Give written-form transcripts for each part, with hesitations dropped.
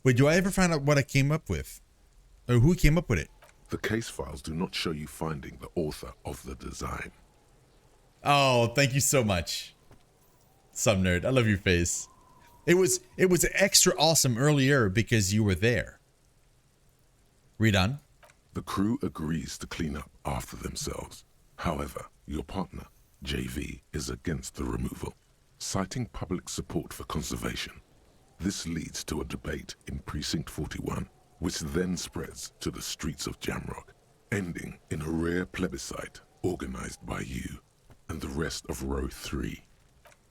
Wait, do I ever find out what I came up with? Or who came up with it? The case files do not show you finding the author of the design. Oh, thank you so much. Some nerd. I love your face. It was extra awesome earlier because you were there. Read on. The crew agrees to clean up after themselves. However, your partner, JV, is against the removal, citing public support for conservation. This leads to a debate in Precinct 41, which then spreads to the streets of Jamrock, ending in a rare plebiscite organized by you and the rest of Row 3.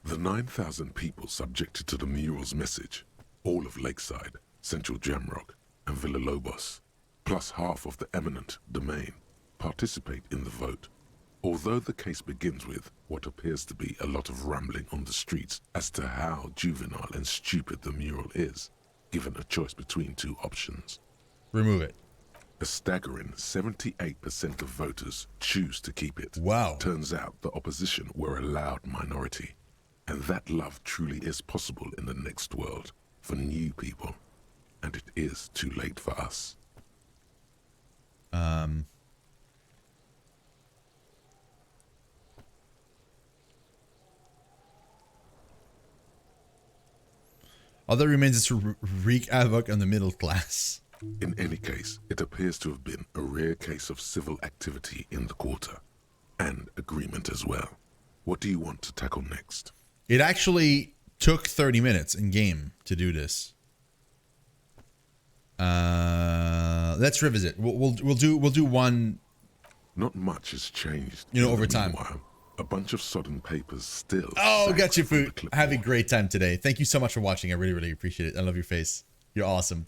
The 9,000 people subjected to the mural's message, all of Lakeside, Central Jamrock, and Villalobos, plus half of the eminent domain, participate in the vote. Although the case begins with what appears to be a lot of rambling on the streets as to how juvenile and stupid the mural is, given a choice between two options. Remove it. A staggering 78% of voters choose to keep it. Wow. Turns out the opposition were a loud minority. And that love truly is possible in the next world for new people. And it is too late for us. All that remains is to wreak havoc on the middle class. In any case, it appears to have been a rare case of civil activity in the quarter. And agreement as well. What do you want to tackle next? It actually took 30 minutes in game to do this. Let's revisit. We'll do one. Not much has changed. Over time. Meanwhile, a bunch of sodden papers still. Oh, got you, Food. Have a great time today. Thank you so much for watching. I really, really appreciate it. I love your face. You're awesome.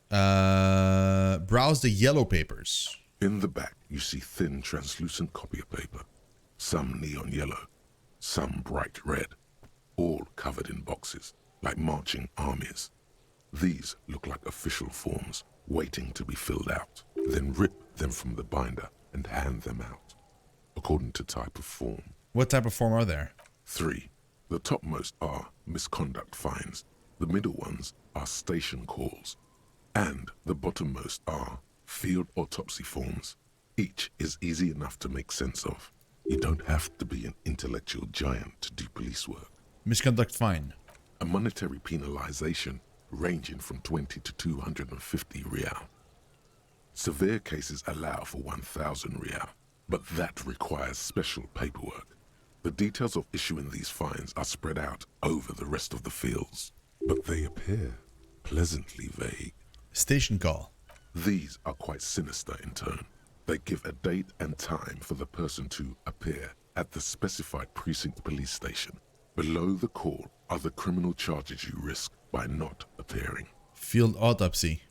Browse the yellow papers. In the back, you see thin, translucent copy of paper. Some neon yellow, some bright red, all covered in boxes, like marching armies. These look like official forms, waiting to be filled out. Then rip them from the binder and hand them out, according to type of form. What type of form are there? 3. The topmost are misconduct fines. The middle ones are station calls. And the bottommost are field autopsy forms. Each is easy enough to make sense of. You don't have to be an intellectual giant to do police work. Misconduct fine. A monetary penalization ranging from 20 to 250 real. Severe cases allow for 1,000 real, but that requires special paperwork. The details of issuing these fines are spread out over the rest of the fields, but they appear pleasantly vague. Station call. These are quite sinister in tone. They give a date and time for the person to appear at the specified precinct police station. Below the call are the criminal charges you risk by not appearing. Field autopsy.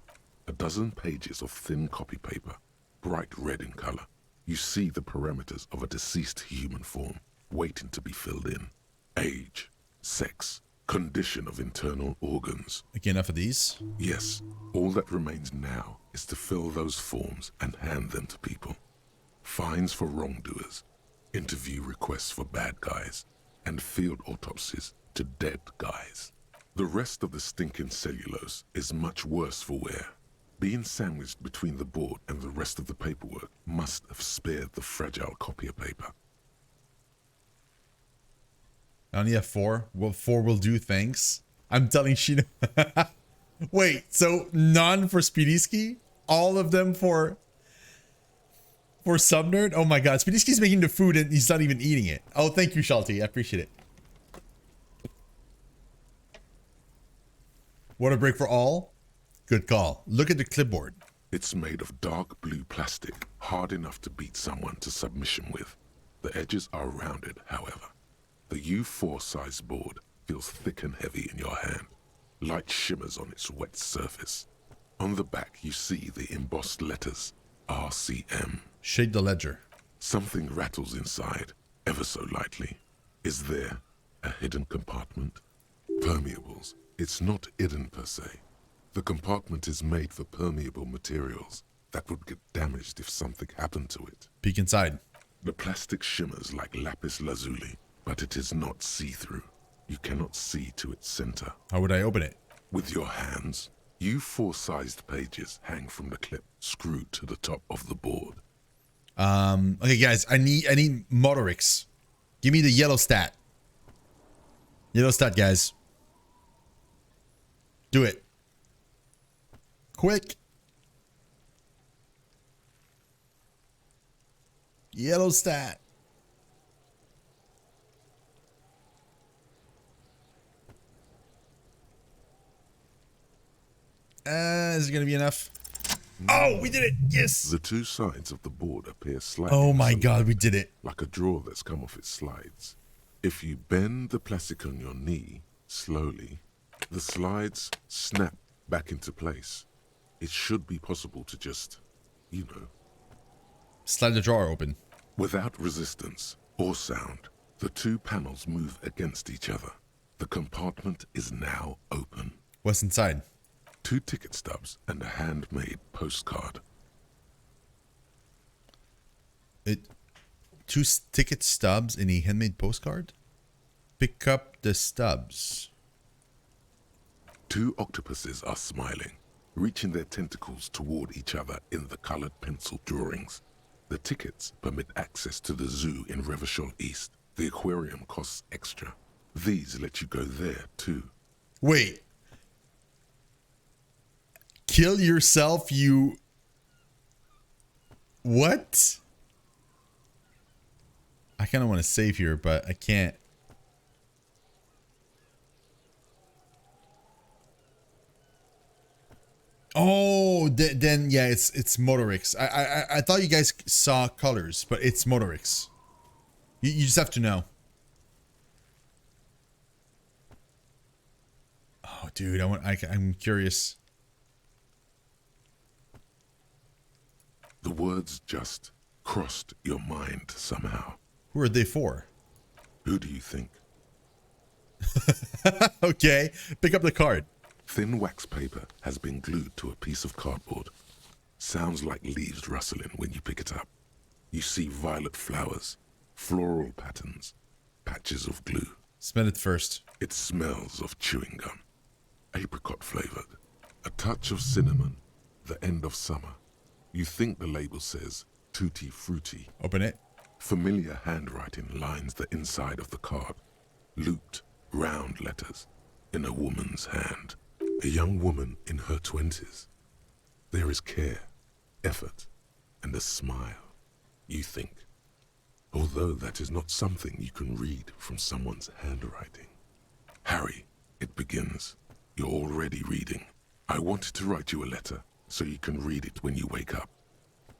A dozen pages of thin copy paper, bright red in color. You see the parameters of a deceased human form waiting to be filled in. Age, sex, condition of internal organs. Okay, enough of these. Yes, all that remains now is to fill those forms and hand them to people. Fines for wrongdoers, interview requests for bad guys, and field autopsies to dead guys. The rest of the stinking cellulose is much worse for wear. Being sandwiched between the board and the rest of the paperwork must have spared the fragile copier paper. I only have 4. Well, 4 will do, thanks. I'm telling Shino. Wait, so none for Speediski? All of them for Subnerd? Oh my god, Speediski's making the food and he's not even eating it. Oh, thank you, Shalty. I appreciate it. Water break for all? Good call. Look at the clipboard. It's made of dark blue plastic, hard enough to beat someone to submission with. The edges are rounded, however. The U4 size board feels thick and heavy in your hand. Light shimmers on its wet surface. On the back, you see the embossed letters, RCM. Shake the ledger. Something rattles inside, ever so lightly. Is there a hidden compartment? Permeables. It's not hidden per se. The compartment is made for permeable materials that would get damaged if something happened to it. Peek inside. The plastic shimmers like lapis lazuli, but it is not see-through. You cannot see to its center. How would I open it? With your hands, you 4-sized pages hang from the clip screwed to the top of the board. Okay, guys, I need Motorix. Give me the yellow stat. Yellow stat, guys. Do it. Quick. Yellow stat. Is it gonna be enough? Oh, we did it! Yes! The two sides of the board appear slightly Oh my god, we did it. like a drawer that's come off its slides. If you bend the plastic on your knee slowly, the slides snap back into place. It should be possible to just, you know, Slide the drawer open. without resistance or sound, the two panels move against each other. The compartment is now open. What's inside? 2 ticket stubs and a handmade postcard. Two ticket stubs and a handmade postcard? Pick up the stubs. 2 octopuses are smiling, reaching their tentacles toward each other in the colored pencil drawings. The tickets permit access to the zoo in Revachol East. The aquarium costs extra. These let you go there too. Wait. Kill yourself, you... What? I kind of want to save here, but I can't. Oh, then yeah, it's Motorix. I thought you guys saw colors, but it's Motorix. You just have to know. Oh, dude, I'm curious. The words just crossed your mind somehow. Who are they for? Who do you think? Okay, pick up the card. Thin wax paper has been glued to a piece of cardboard. Sounds like leaves rustling when you pick it up. You see violet flowers, floral patterns, patches of glue. Smell it first. It smells of chewing gum, apricot flavored, a touch of cinnamon, the end of summer. You think the label says tutti frutti. Open it. Familiar handwriting lines the inside of the card. Looped, round letters in a woman's hand. A young woman in her 20s. There is care, effort, and a smile. You think, although that is not something you can read from someone's handwriting. Harry, it begins. You're already reading. I wanted to write you a letter so you can read it when you wake up.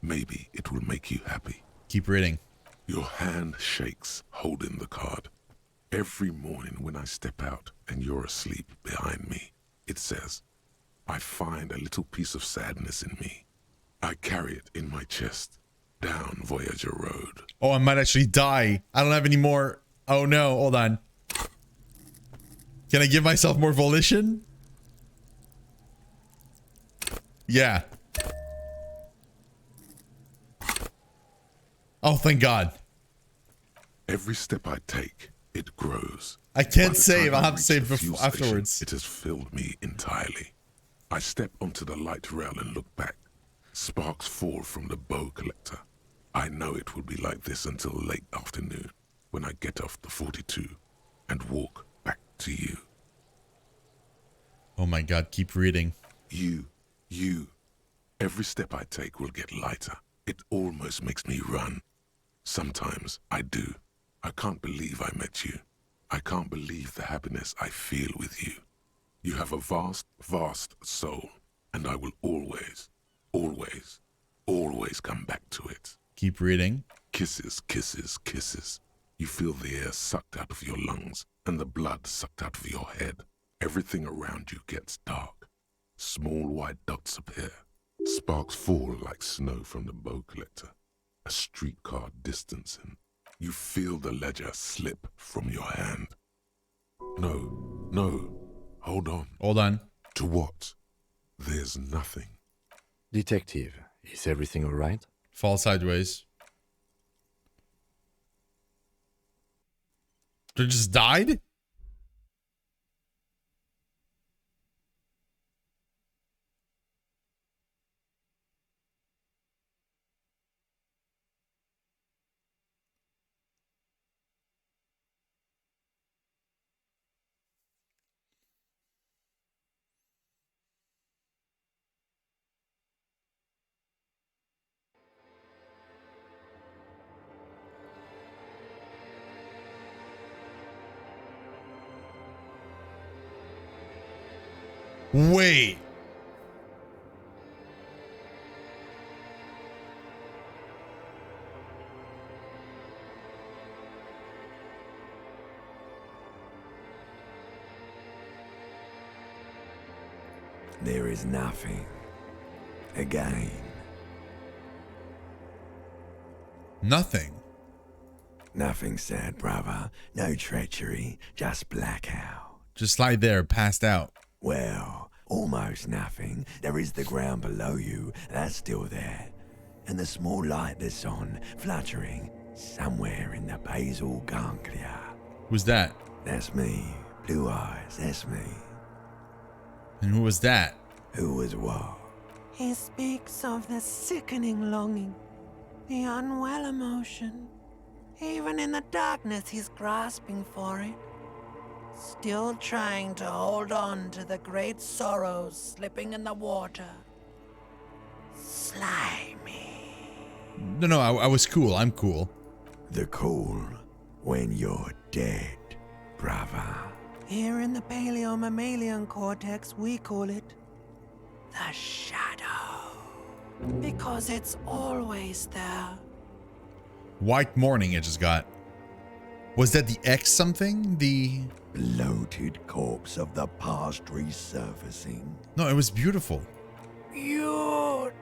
Maybe it will make you happy. Keep reading. Your hand shakes, holding the card. Every morning when I step out and you're asleep behind me, it says, I find a little piece of sadness in me. I carry it in my chest, down Voyager Road. Oh, I might actually die. I don't have any more. Oh no, hold on. Can I give myself more volition? Yeah. Oh, thank God. Every step I take, it grows. I can't By the save. time I'll I have to reach save the fuel afterwards. station, it has filled me entirely. I step onto the light rail and look back. Sparks fall from the bow collector. I know it will be like this until late afternoon, when I get off the 42 and walk back to you. Oh my God, keep reading. You. Every step I take will get lighter. It almost makes me run. Sometimes I do. I can't believe I met you. I can't believe the happiness I feel with you. You have a vast, vast soul, and I will always, always, always come back to it. Keep reading. Kisses, kisses, kisses. You feel the air sucked out of your lungs and the blood sucked out of your head. Everything around you gets dark. Small white dots appear. Sparks fall like snow from the bow collector. A streetcar distancing. You feel the ledger slip from your hand. No. Hold on. Hold on. To what? There's nothing. Detective, is everything all right? Fall sideways. They just died? Wait. There is nothing. Again. Nothing. Nothing sad, brother. No treachery, just blackout. Just lie there, passed out. Well, almost nothing. There is the ground below you, that's still there. And the small light that's on, fluttering, somewhere in the basal ganglia. Who's that? That's me. Blue eyes, that's me. And who was that? Who was what? He speaks of the sickening longing, the unwell emotion. Even in the darkness, he's grasping for it. Still trying to hold on to the great sorrows slipping in the water. Slimy. No, I was cool. I'm cool. The cool when you're dead, brother. Here in the paleo-mammalian cortex, we call it the shadow. Because it's always there. White morning I just got. Was that the X something? The... Bloated corpse of the past resurfacing. No, it was beautiful. Beautiful.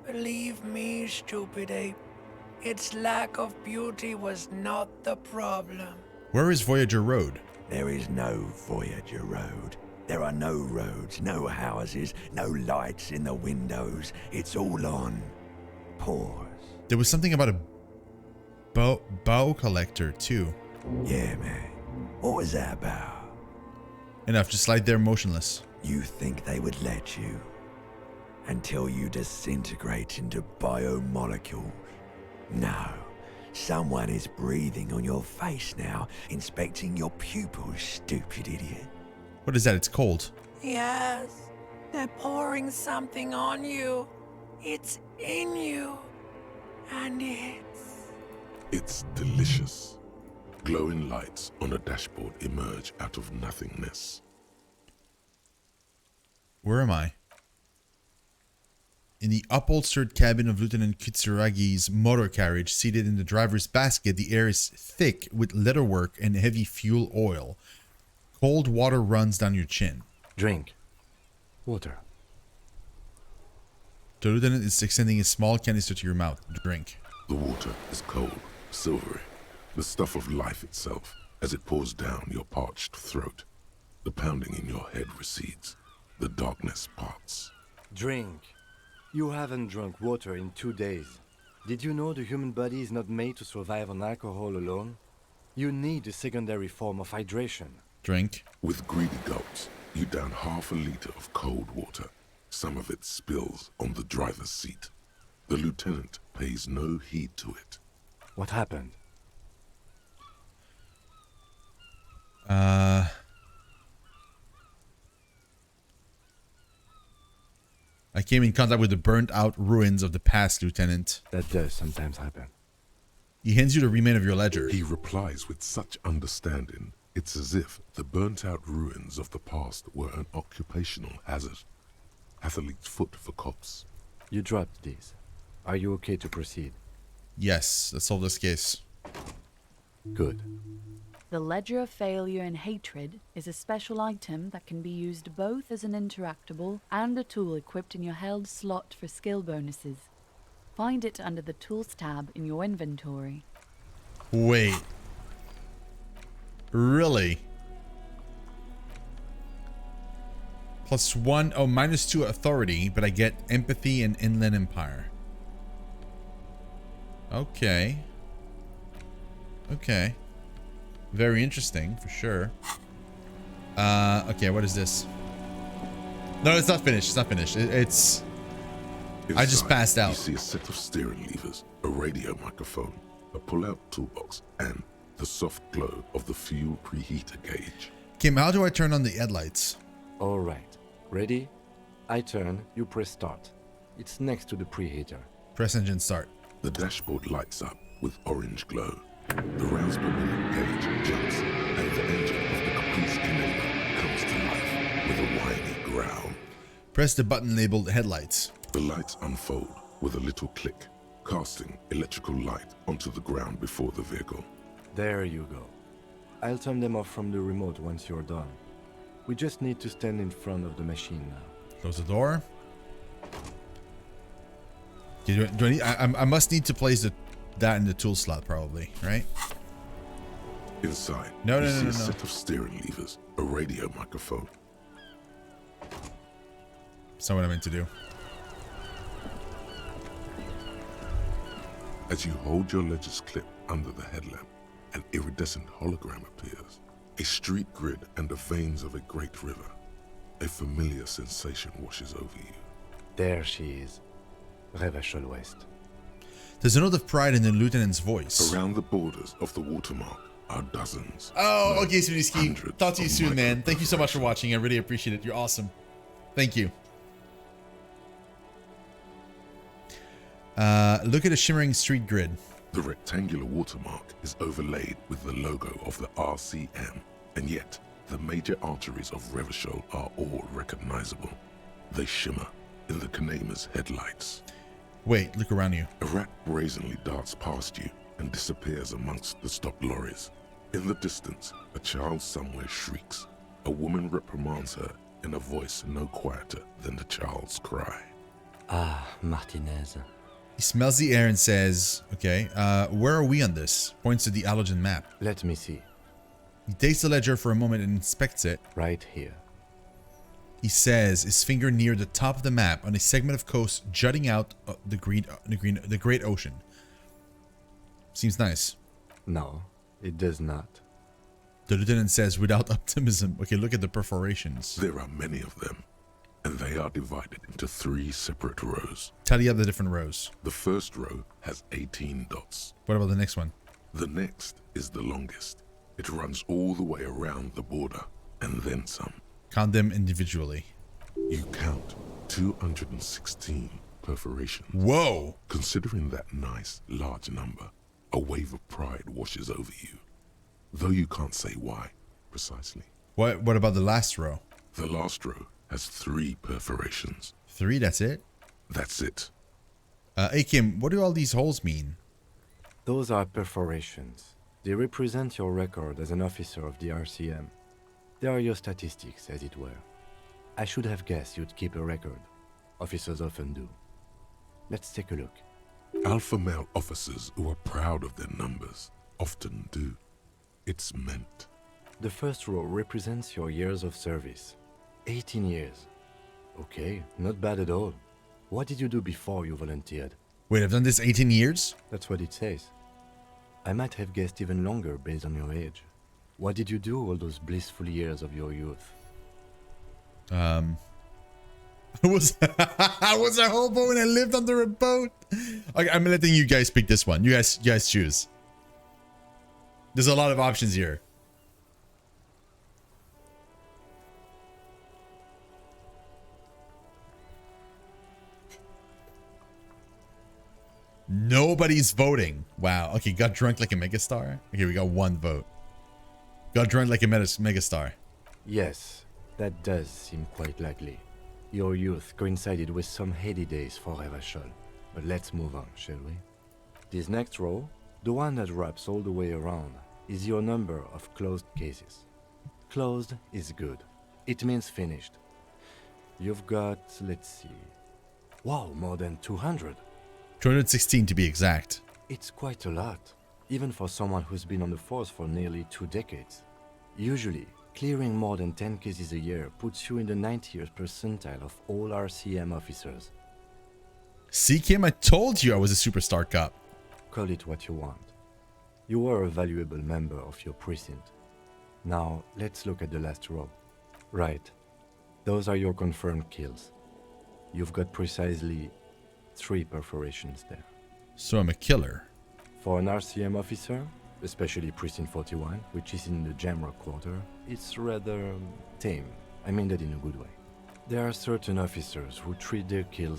Believe me, stupid ape. Its lack of beauty was not the problem. Where is Voyager Road? There is no Voyager Road. There are no roads, no houses, no lights in the windows. It's all on pause. There was something about a bow collector too. Yeah, man. What was that about? Enough, just lie there motionless. You think they would let you? Until you disintegrate into biomolecules? No. Someone is breathing on your face now, inspecting your pupils, stupid idiot. What is that? It's cold. Yes, they're pouring something on you. It's in you. And It's delicious. Glowing lights on a dashboard emerge out of nothingness. Where am I? In the upholstered cabin of Lieutenant Kitsuragi's motor carriage, seated in the driver's basket, the air is thick with leatherwork and heavy fuel oil. Cold water runs down your chin. Drink. Water. The lieutenant is extending a small canister to your mouth. Drink. The water is cold, silvery, the stuff of life itself, as it pours down your parched throat. The pounding in your head recedes. The darkness parts. Drink. You haven't drunk water in 2 days. Did you know the human body is not made to survive on alcohol alone? You need a secondary form of hydration. Drink. With greedy gulps, you down half a liter of cold water. Some of it spills on the driver's seat. The lieutenant pays no heed to it. What happened? I came in contact with the burnt out ruins of the past, Lieutenant. That does sometimes happen. He hands you the remain of your ledger. He replies with such understanding, it's as if the burnt-out ruins of the past were an occupational hazard. Athlete's foot for cops. You dropped these. Are you okay to proceed? Yes, let's solve this case. Good. The Ledger of Failure and Hatred is a special item that can be used both as an interactable and a tool equipped in your held slot for skill bonuses. Find it under the Tools tab in your inventory. Wait. Really? +1, oh, -2 authority, but I get empathy and Inland Empire. Okay. Okay. Very interesting, for sure. Okay, what is this? No, it's not finished. It's not finished. It's... I just Inside, passed out. You see a set of steering levers, a radio microphone, a pull-out toolbox, and the soft glow of the fuel preheater gauge. Kim, how do I turn on the headlights? All right. Ready? I turn, you press start. It's next to the preheater. Press engine start. The dashboard lights up with orange glow. The rounds per minute gauge jumps, and the engine of the Caprice Canada comes to life. Press the button labeled headlights. The lights unfold with a little click, casting electrical light onto the ground before the vehicle. There you go. I'll turn them off from the remote once you're done. We just need to stand in front of the machine now. Close the door. Okay, do I need, I must need to place that in the tool slot probably, right? Inside, No, you no, see no, no, a no. set of steering levers, a radio microphone. That's not what I meant to do. As you hold your ledger's clip under the headlamp, an iridescent hologram appears. A street grid and the veins of a great river. A familiar sensation washes over you. There she is. Revachol West. There's a note of pride in the lieutenant's voice. Around the borders of the watermark are dozens. Oh, no, okay, Suniski. hundreds Talk to you of soon, man. Thank you so much for micro-perforations. watching. I really appreciate it. You're awesome. Thank you. Look at the shimmering street grid. The rectangular watermark is overlaid with the logo of the RCM, and yet the major arteries of Revachol are all recognizable. They shimmer in the Kanema's headlights. Wait, look around you. A rat brazenly darts past you and disappears amongst the stopped lorries. In the distance, a child somewhere shrieks. A woman reprimands her in a voice no quieter than the child's cry. Ah, Martinez. He smells the air and says, okay, where are we on this? Points to the halogen map. Let me see. He takes the ledger for a moment and inspects it. Right here. He says, his finger near the top of the map on a segment of coast jutting out the great ocean. Seems nice. No, it does not. The lieutenant says without optimism. Okay, look at the perforations. There are many of them, and they are divided into 3 separate rows. Tally up the different rows. The first row has 18 dots. What about the next one? The next is the longest. It runs all the way around the border, and then some. Count them individually. You count 216 perforations. Whoa! Considering that nice, large number, a wave of pride washes over you. Though you can't say why, precisely. What about the last row? The last row has 3 perforations. 3, that's it? That's it. Hey Kim, what do all these holes mean? Those are perforations. They represent your record as an officer of the RCM. They are your statistics, as it were. I should have guessed you'd keep a record. Officers often do. Let's take a look. Alpha male officers who are proud of their numbers often do. It's meant. The first row represents your years of service. 18 years. Okay, not bad at all. What did you do before you volunteered? Wait, I've done this 18 years? That's what it says. I might have guessed even longer based on your age. What did you do all those blissful years of your youth? I was a hobo and I lived under a boat. Okay, I'm letting you guys pick this one. You guys choose. There's a lot of options here. Nobody's voting. Wow. Okay, got drunk like a megastar. Okay, we got 1 vote. Got drunk like a megastar. Yes, that does seem quite likely. Your youth coincided with some heady days for Revachol. But let's move on, shall we? This next row, the one that wraps all the way around, is your number of closed cases. Closed is good. It means finished. You've got, let's see... Wow, more than 200. 216 to be exact. It's quite a lot, even for someone who's been on the force for nearly 2 decades. Usually, clearing more than 10 cases a year puts you in the 90th percentile of all RCM officers. See, Kim, I told you I was a superstar cop. Call it what you want. You were a valuable member of your precinct. Now, let's look at the last row. Right. Those are your confirmed kills. You've got precisely 3 perforations there. So I'm a killer. For an RCM officer, especially Precinct 41, which is in the Jamrock quarter, it's rather tame. I mean that in a good way. There are certain officers who treat their kills